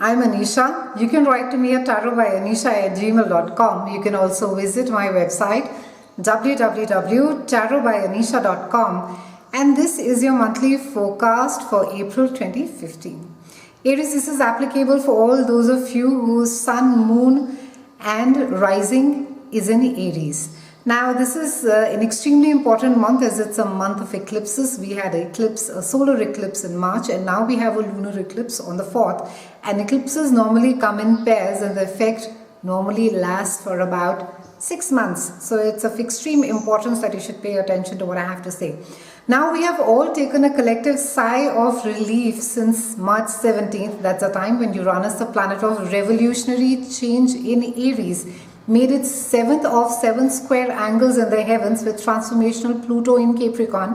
I'm Anisha. You can write to me at tarotbyanisha@gmail.com. You can also visit my website www.tarotbyanisha.com, and this is your monthly forecast for April 2015. Aries, this is applicable for all those of you whose sun, moon and rising is in Aries. Now this is an extremely important month as it's a month of eclipses. We had a solar eclipse in March, and now we have a lunar eclipse on the 4th. And eclipses normally come in pairs, and the effect normally lasts for about 6 months. So it's of extreme importance that you should pay attention to what I have to say. Now we have all taken a collective sigh of relief since March 17th. That's a time when Uranus, the planet of revolutionary change in Aries, made its 7th of 7 square angles in the heavens with transformational Pluto in Capricorn.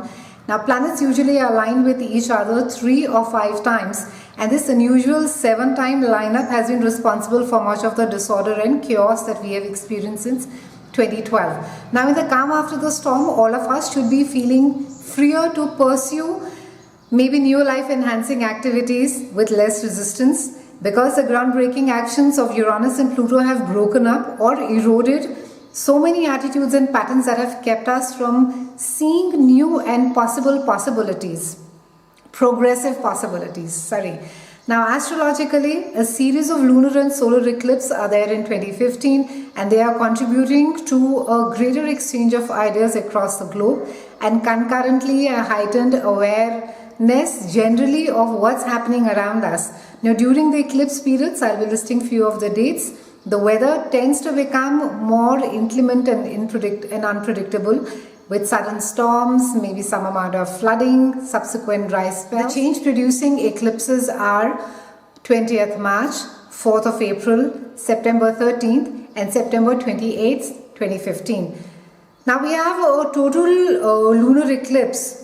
Now planets usually align with each other 3 or 5 times, and this unusual 7-time lineup has been responsible for much of the disorder and chaos that we have experienced since 2012. Now in the calm after the storm, all of us should be feeling freer to pursue maybe new life enhancing activities with less resistance, because the groundbreaking actions of Uranus and Pluto have broken up or eroded so many attitudes and patterns that have kept us from seeing new and progressive possibilities. Now astrologically, a series of lunar and solar eclipses are there in 2015, and they are contributing to a greater exchange of ideas across the globe, and concurrently a heightened awareness generally of what's happening around us. Now during the eclipse periods, I'll be listing few of the dates. The weather tends to become more inclement and unpredictable, with sudden storms, maybe some amount of flooding, subsequent dry spells. The change producing eclipses are 20th March, 4th of April, September 13th and September 28th, 2015. Now we have a total lunar eclipse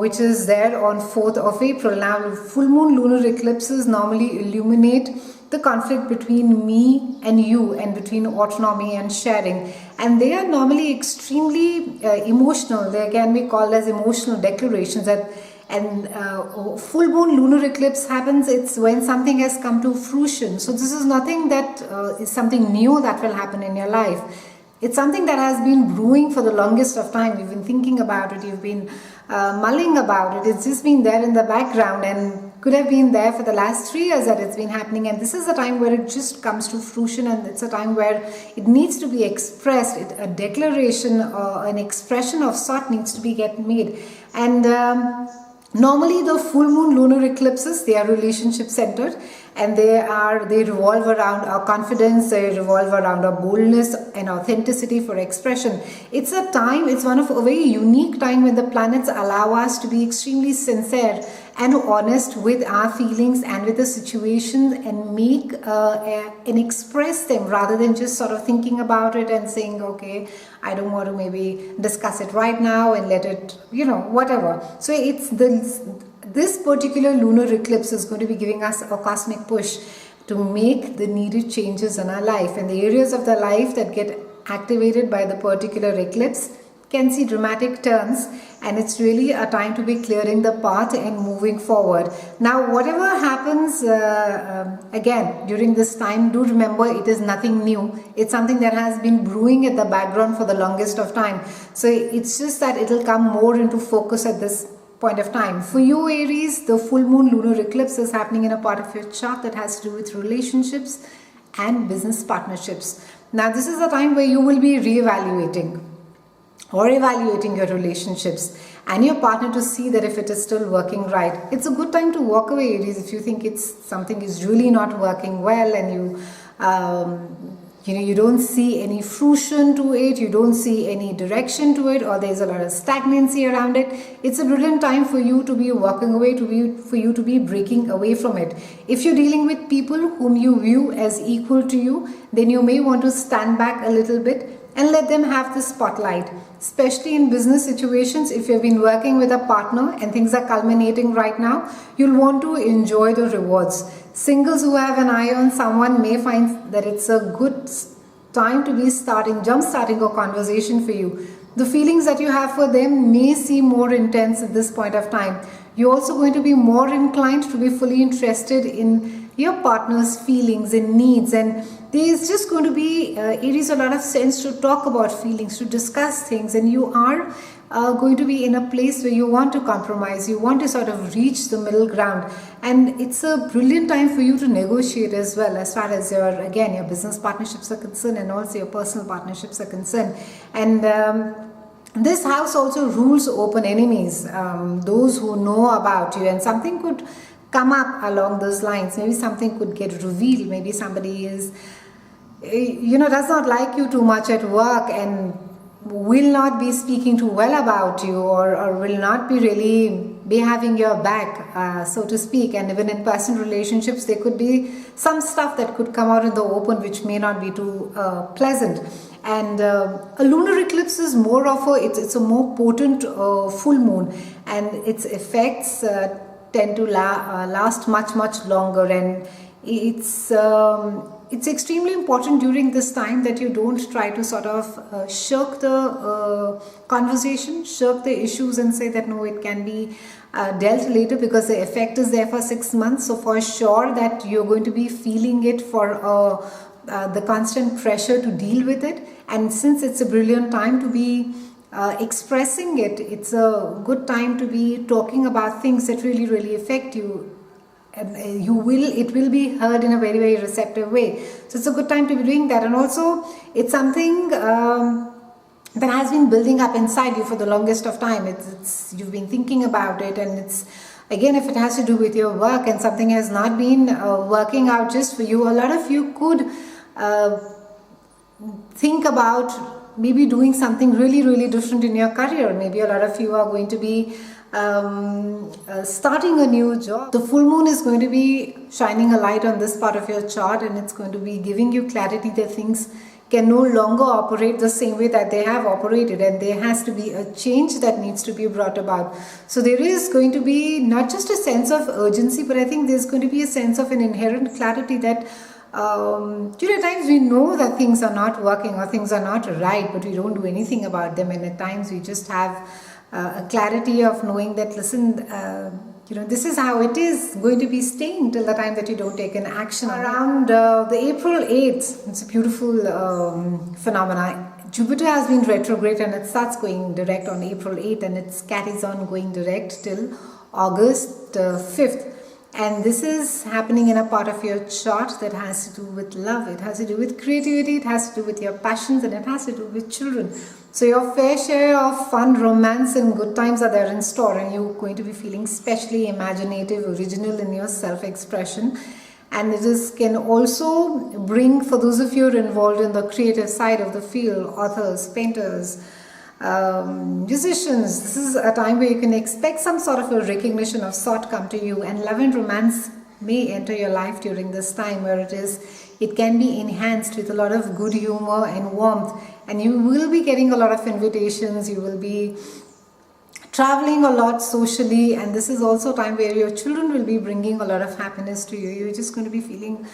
which is there on 4th of April. Now full moon lunar eclipses normally illuminate the conflict between me and you, and between autonomy and sharing, and they are normally extremely emotional. They can be called as emotional declarations. Full moon lunar eclipse happens, it's when something has come to fruition. So this is nothing that is something new that will happen in your life. It's something that has been brewing for the longest of time. You've been thinking about it, you've been mulling about it. It's just been there in the background and could have been there for the last 3 years that it's been happening, and this is a time where it just comes to fruition, and it's a time where it needs to be expressed. A declaration or an expression of sort needs to be made. And normally the full moon lunar eclipses, they are relationship centered, and they revolve around our confidence, they revolve around our boldness and authenticity for expression. It's a very unique time when the planets allow us to be extremely sincere and honest with our feelings and with the situation, and make and express them, rather than just sort of thinking about it and saying, okay, I don't want to maybe discuss it right now and let it, whatever. So it's this particular lunar eclipse is going to be giving us a cosmic push to make the needed changes in our life, and the areas of the life that get activated by the particular eclipse can see dramatic turns, and it's really a time to be clearing the path and moving forward. Now whatever happens again during this time, do remember it is nothing new. It's something that has been brewing at the background for the longest of time. So it's just that it'll come more into focus at this point of time. For you Aries, the full moon lunar eclipse is happening in a part of your chart that has to do with relationships and business partnerships. Now this is a time where you will be re-evaluating your relationships and your partner to see that if it is still working right. It's a good time to walk away, Aries, if you think something is really not working well, and you don't see any fruition to it, you don't see any direction to it, or there's a lot of stagnancy around it. It's a brilliant time for you to be walking away, for you to be breaking away from it. If you're dealing with people whom you view as equal to you, then you may want to stand back a little bit and let them have the spotlight. Especially in business situations, if you've been working with a partner and things are culminating right now, you'll want to enjoy the rewards. Singles who have an eye on someone may find that it's a good time to be jump-starting a conversation for you. The feelings that you have for them may seem more intense at this point of time. You're also going to be more inclined to be fully interested in your partner's feelings and needs, and there's just going to be, Aries, a lot of sense to talk about feelings, to discuss things, and you are going to be in a place where you want to compromise, you want to sort of reach the middle ground, and it's a brilliant time for you to negotiate as well, as far as your business partnerships are concerned, and also your personal partnerships are concerned. And this house also rules open enemies, those who know about you, and something could come up along those lines. Maybe something could get revealed. Maybe somebody is, does not like you too much at work and will not be speaking too well about you, or will not be really be having your back, so to speak. And even in personal relationships, there could be some stuff that could come out in the open which may not be too pleasant. And a lunar eclipse is more of it's a more potent full moon, and its effects tend to last much longer. And it's extremely important during this time that you don't try to sort of shirk the conversation, shirk the issues, and say that no, it can be dealt later, because the effect is there for 6 months. So for sure that you're going to be feeling it for the constant pressure to deal with it. And since it's a brilliant time to be expressing it, it's a good time to be talking about things that really affect you, and it will be heard in a very receptive way. So it's a good time to be doing that. And also it's something that has been building up inside you for the longest of time. You've been thinking about it, and it's, again, if it has to do with your work and something has not been working out just for you, a lot of you could think about maybe doing something really different in your career. Maybe a lot of you are going to be starting a new job. The full moon is going to be shining a light on this part of your chart, and it's going to be giving you clarity that things can no longer operate the same way that they have operated, and there has to be a change that needs to be brought about. So there is going to be not just a sense of urgency, but I think there's going to be a sense of an inherent clarity that at times we know that things are not working or things are not right, but we don't do anything about them. And at times we just have a clarity of knowing that, listen, this is how it is going to be staying till the time that you don't take an action. Around the April 8th, it's a beautiful phenomena. Jupiter has been retrograde, and it starts going direct on April 8th, and it carries on going direct till August 5th. And this is happening in a part of your chart that has to do with love. It has to do with creativity, it has to do with your passions, and it has to do with children. So your fair share of fun, romance, and good times are there in store, and you're going to be feeling especially imaginative, original in your self-expression. And it can also bring, for those of you who are involved in the creative side of the field, authors, painters, musicians, this is a time where you can expect some sort of a recognition of sort come to you, and love and romance may enter your life during this time, where it can be enhanced with a lot of good humor and warmth, and you will be getting a lot of invitations, you will be traveling a lot socially, and this is also a time where your children will be bringing a lot of happiness to you. You're just going to be feeling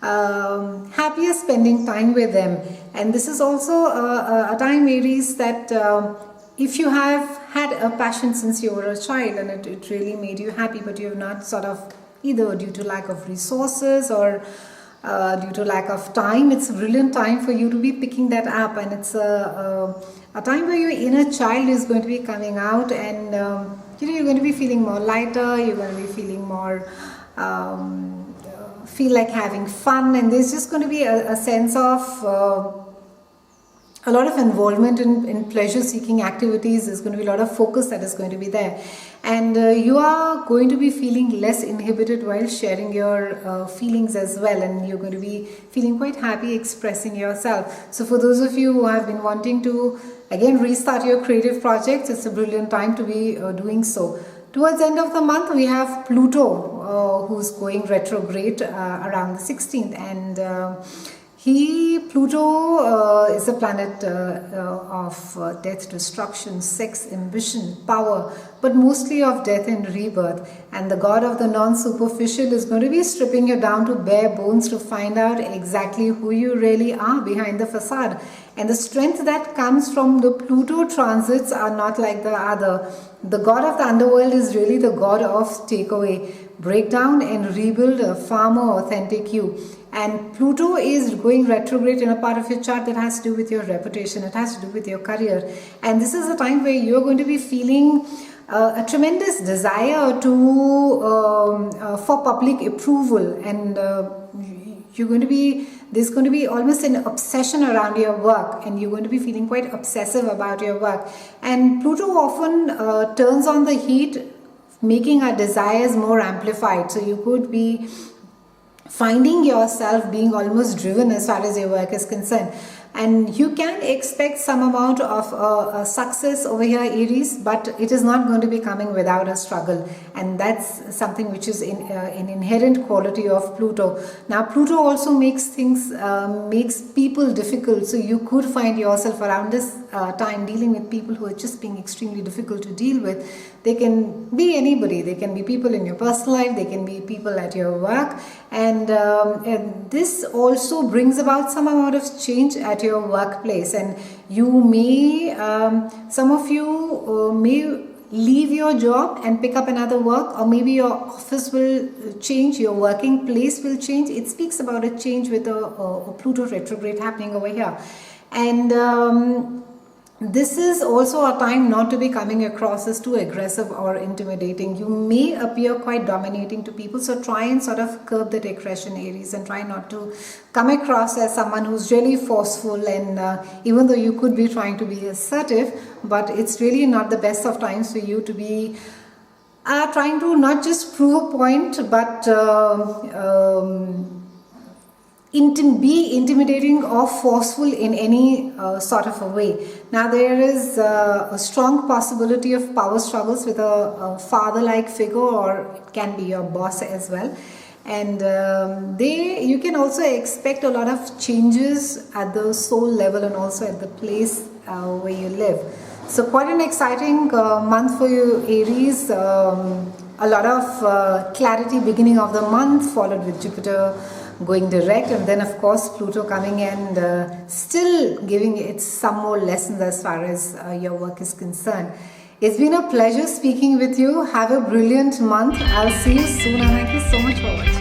happier spending time with them. And this is also a time, Aries, that if you have had a passion since you were a child and it really made you happy, but you have not sort of, either due to lack of resources or due to lack of time, it's a brilliant time for you to be picking that up. And it's a time where your inner child is going to be coming out, and you're going to be feeling more lighter, you're going to be feeling more feel like having fun, and there's just going to be a sense of a lot of involvement in pleasure-seeking activities. There's going to be a lot of focus that is going to be there, and you are going to be feeling less inhibited while sharing your feelings as well, and you're going to be feeling quite happy expressing yourself. So for those of you who have been wanting to again restart your creative projects, it's a brilliant time to be doing so. Towards the end of the month, we have Pluto, who's going retrograde around the 16th, and Pluto is a planet of death, destruction, sex, ambition, power, but mostly of death and rebirth. And the god of the non-superficial is going to be stripping you down to bare bones to find out exactly who you really are behind the facade. and the strength that comes from the Pluto transits are not like the other. The god of the underworld is really the god of takeaway, breakdown and rebuild a far more authentic you. And Pluto is going retrograde in a part of your chart that has to do with your reputation, it has to do with your career, and this is a time where you're going to be feeling a tremendous desire to for public approval, and there's going to be almost an obsession around your work, and you're going to be feeling quite obsessive about your work. And Pluto often turns on the heat, making our desires more amplified. So you could be finding yourself being almost driven as far as your work is concerned, and you can expect some amount of success over here, Aries, but it is not going to be coming without a struggle, and that's something which is an inherent quality of Pluto. Now Pluto also makes people difficult, so you could find yourself around this time dealing with people who are just being extremely difficult to deal with. They can be anybody, they can be people in your personal life, they can be people at your work, and this also brings about some amount of change at your workplace, and you may, some of you may leave your job and pick up another work, or maybe your office will change, your working place will change. It speaks about a change with a Pluto retrograde happening over here. And this is also a time not to be coming across as too aggressive or intimidating. You may appear quite dominating to people, so try and sort of curb that aggression, Aries, and try not to come across as someone who's really forceful, and even though you could be trying to be assertive, but it's really not the best of times for you to be trying to not just prove a point, but be intimidating or forceful in any sort of a way. Now there is a strong possibility of power struggles with a father-like figure, or it can be your boss as well. And you can also expect a lot of changes at the soul level and also at the place where you live. So quite an exciting month for you, Aries. A lot of clarity beginning of the month, followed with Jupiter going direct, and then of course Pluto coming and still giving it some more lessons as far as your work is concerned. It's been a pleasure speaking with you. Have a brilliant month. I'll see you soon, and thank you so much for watching.